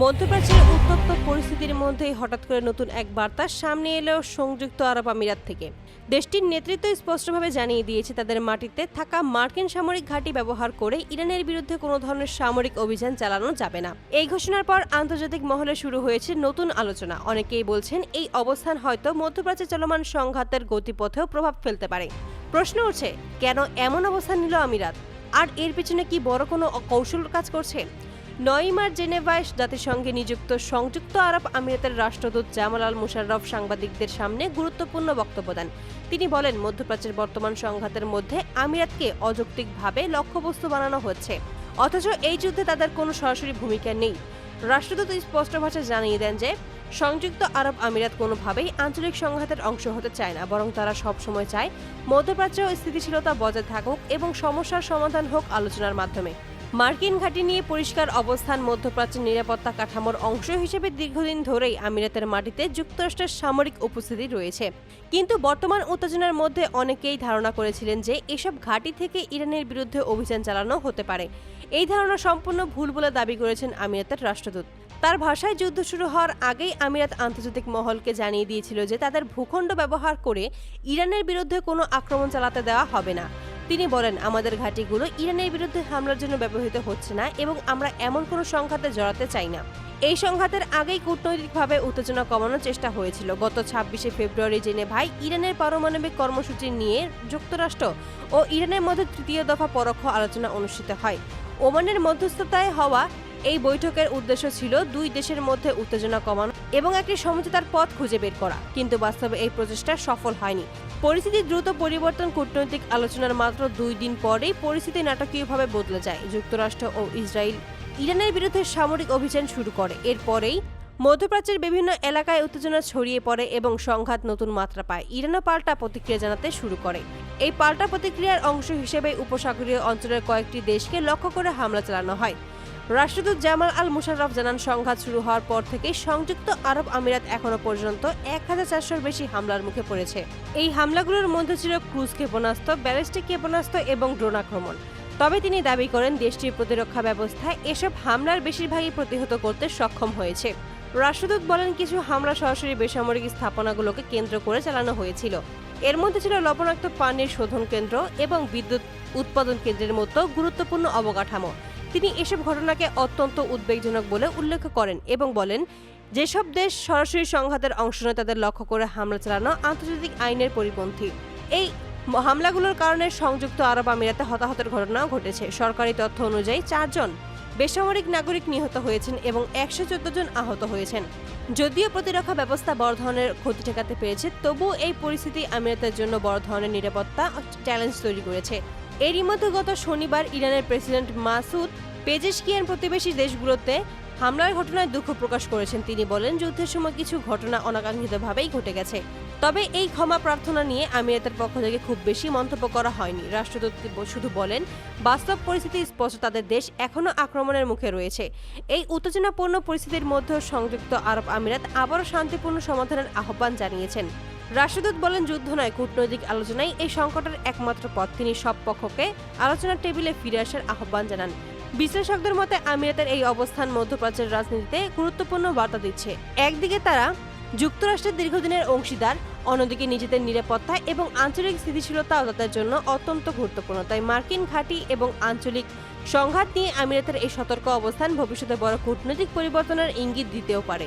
মধ্যপ্রাচ্যের উত্তপ্ত পরিস্থিতির মধ্যেই হঠাৎ করে নতুন এক বার্তা সামনে এলো সংযুক্ত আরব আমিরাত থেকে। দেশটির নেতৃত্ব স্পষ্টভাবে জানিয়ে দিয়েছে তাদের মাটিতে থাকা মার্কিন সামরিক ঘাঁটি ব্যবহার করে ইরানের বিরুদ্ধে কোনো ধরনের সামরিক অভিযান চালানো যাবে না। এই ঘোষণার পর আন্তর্জাতিক মহলে শুরু হয়েছে নতুন আলোচনা। অনেকেই বলছেন এই অবস্থান হয়তো মধ্যপ্রাচ্যে চলমান সংঘাতের গতিপথেও প্রভাব ফেলতে পারে। প্রশ্ন উঠছে, কেন এমন অবস্থান নিল আমিরাত? আর এর পেছনে কি বড় কোনো কৌশল কাজ করছে? ৯ মার্চ জেনেভায় জাতিসংঘে নিযুক্ত সংযুক্ত আরব আমিরাতের রাষ্ট্রদূত জামাল আল মুশাররফ সাংবাদিকদের সামনে গুরুত্বপূর্ণ বক্তব্য দেন। তিনি বলেন, মধ্যপ্রাচ্যের বর্তমান সংঘাতের মধ্যে আমিরাতকে অযৌক্তিকভাবে লক্ষ্যবস্তু বানানো হচ্ছে, অথচ এই যুদ্ধে তাদের কোনো সরাসরি ভূমিকা নেই। রাষ্ট্রদূত স্পষ্ট ভাষায় জানিয়ে দেন যে সংযুক্ত আরব আমিরাত কোনোভাবেই আঞ্চলিক সংঘাতের অংশ হতে চায় না, বরং তারা সবসময় চায় মধ্যপ্রাচ্যে স্থিতিশীলতা বজায় থাকুক এবং সমস্যার সমাধান হোক আলোচনার মাধ্যমে। মার্কিন ঘাঁটি নিয়ে পরিষ্কার অবস্থান। মধ্যপ্রাচ্যের নিরাপত্তা কাঠামোর অংশ হিসেবে দীর্ঘদিন ধরেই আমিরাতের মাটিতে যুক্তরাষ্ট্রের সামরিক উপস্থিতি রয়েছে, কিন্তু বর্তমান উত্তেজনার মধ্যে অনেকেই ধারণা করেছিলেন যে এসব ঘাঁটি থেকে ইরানের বিরুদ্ধে অভিযান চালানো হতে পারে। এই ধারণা সম্পূর্ণ ভুল বলে দাবি করেছেন আমিরাতের রাষ্ট্রদূত। তার ভাষায়, যুদ্ধ শুরু হওয়ার আগেই আমিরাত আন্তর্জাতিক মহলকে জানিয়ে দিয়েছিল যে তাদের ভূখণ্ড ব্যবহার করে ইরানের বিরুদ্ধে কোনো আক্রমণ চালাতে দেওয়া হবে না। তিনি বলেন, আমাদের ঘাঁটিগুলো ইরানের বিরুদ্ধে হামলার জন্য ব্যবহৃত হচ্ছে না এবং আমরা এমন কোনো সংঘাতে জড়াতে চাই না। এই সংঘাতের আগেই কূটনৈতিকভাবে উত্তেজনা কমানোর চেষ্টা হয়েছিল। গত ২৬শে ফেব্রুয়ারি জেনেভায় ইরানের পারমাণবিক কর্মসূচি নিয়ে যুক্তরাষ্ট্র ও ইরানের মধ্যে তৃতীয় দফা পরোক্ষ আলোচনা অনুষ্ঠিত হয়। ওমানের মধ্যস্থতায় হওয়া এই বৈঠকের উদ্দেশ্য ছিল দুই দেশের মধ্যে উত্তেজনা কমানো এবং একটি সমঝোতার পথ খুঁজে বের করা, কিন্তু বাস্তবে এই প্রচেষ্টা সফল হয়নি। পরিস্থিতি দ্রুত পরিবর্তন। কূটনৈতিক আলোচনার মাত্র ২ দিন পরেই পরিস্থিতি নাটকীয়ভাবে বদলে যায়। যুক্তরাষ্ট্র ও ইসরায়েল ইরানের বিরুদ্ধে সামরিক অভিযান শুরু করে। এরপরেই মধ্যপ্রাচ্যের বিভিন্ন এলাকায় উত্তেজনা ছড়িয়ে পড়ে এবং সংঘাত নতুন মাত্রা পায়। ইরানও পাল্টা প্রতিক্রিয়া জানাতে শুরু করে। এই পাল্টা প্রতিক্রিয়ার অংশ হিসেবে উপসাগরীয় অঞ্চলের কয়েকটি দেশকে লক্ষ্য করে হামলা চালানো হয়। রাষ্ট্রদূত জামাল আল মুশাররফ জানান, সংঘাত শুরু হওয়ার পর থেকে সংযুক্ত আরব আমিরাত এখনো পর্যন্ত ১,৪০০-র বেশি হামলার মুখে পড়েছে। এই হামলাগুলোর মধ্যে ছিল ক্রুজ ক্ষেপণাস্ত্র, ব্যালিস্টিক ক্ষেপণাস্ত্র এবং ড্রোন আক্রমণ। তবে তিনি দাবি করেন, দেশটির প্রতিরক্ষা ব্যবস্থা এসব হামলার বেশিরভাগই প্রতিহত করতে সক্ষম হয়েছে। রাষ্ট্রদূত বলেন, কিছু হামলা সরাসরি বেসামরিক স্থাপনাগুলোকে কেন্দ্র করে চালানো হয়েছিল। এর মধ্যে ছিল লবণাক্ত পানির শোধন কেন্দ্র এবং বিদ্যুৎ উৎপাদন কেন্দ্রের মতো গুরুত্বপূর্ণ অবকাঠামো। তিনি এসব ঘটনাকে অত্যন্ত উদ্বেগজনক বলে উল্লেখ করেন এবং বলেন, যেসব দেশ সরাসরি সংঘাতের অংশ নয় তাদের লক্ষ্য করে হামলা চালানো আন্তর্জাতিক আইনের পরিপন্থী। এই হামলাগুলোর কারণে সংযুক্ত আরব আমিরাতে হতাহতের ঘটনাও ঘটেছে। সরকারি তথ্য অনুযায়ী ৪ জন বেসামরিক নাগরিক নিহত হয়েছেন এবং ১১৪ জন আহত হয়েছেন। যদিও প্রতিরক্ষা ব্যবস্থা বড় ধরনের ক্ষতি ঠেকাতে পেরেছে, তবুও এই পরিস্থিতি আমিরাতের জন্য বড় ধরনের নিরাপত্তা চ্যালেঞ্জ তৈরি করেছে। এরই মধ্যে গত শনিবার ইরানের প্রেসিডেন্ট মাসুদ পেজেশকিয়ান প্রতিবেশী দেশগুলোতে হামলার ঘটনায় দুঃখ প্রকাশ করেছেন। তিনি বলেন, যুদ্ধের সময় কিছু ঘটনা অনাকাঙ্ক্ষিতভাবেই ঘটে গেছে, তবে এই ক্ষমা প্রার্থনা নিয়ে আমিরাতের পক্ষ থেকে খুব বেশি মন্তব্য করা হয়নি। রাষ্ট্রদূত শুধু বলেন, বাস্তব পরিস্থিতি স্পষ্ট, তাদের দেশ এখনো আক্রমণের মুখে রয়েছে। এই উত্তেজনাপূর্ণ পরিস্থিতির মধ্যেও সংযুক্ত আরব আমিরাত আবারও শান্তিপূর্ণ সমাধানের আহ্বান জানিয়েছেন। রাষ্ট্রদূত বলেন, যুদ্ধ নয়, কূটনৈতিক আলোচনাই এই সংকটের একমাত্র পথ। তিনি সব পক্ষকে আলোচনার টেবিলে ফিরে আসার আহ্বান জানান। বিশ্লেষকদের মতে, আমিরাতের এই অবস্থান মধ্যপ্রাচ্যের রাজনীতিতে গুরুত্বপূর্ণ বার্তা দিচ্ছে। একদিকে তারা যুক্তরাষ্ট্রের দীর্ঘদিনের অংশীদার, অন্যদিকে নিজেদের নিরাপত্তা এবং আঞ্চলিক স্থিতিশীলতা তাদের জন্য অত্যন্ত গুরুত্বপূর্ণ। তাই মার্কিন ঘাঁটি এবং আঞ্চলিক সংঘাত নিয়ে আমিরাতের এই সতর্ক অবস্থান ভবিষ্যতে বড় কূটনৈতিক পরিবর্তনের ইঙ্গিত দিতেও পারে।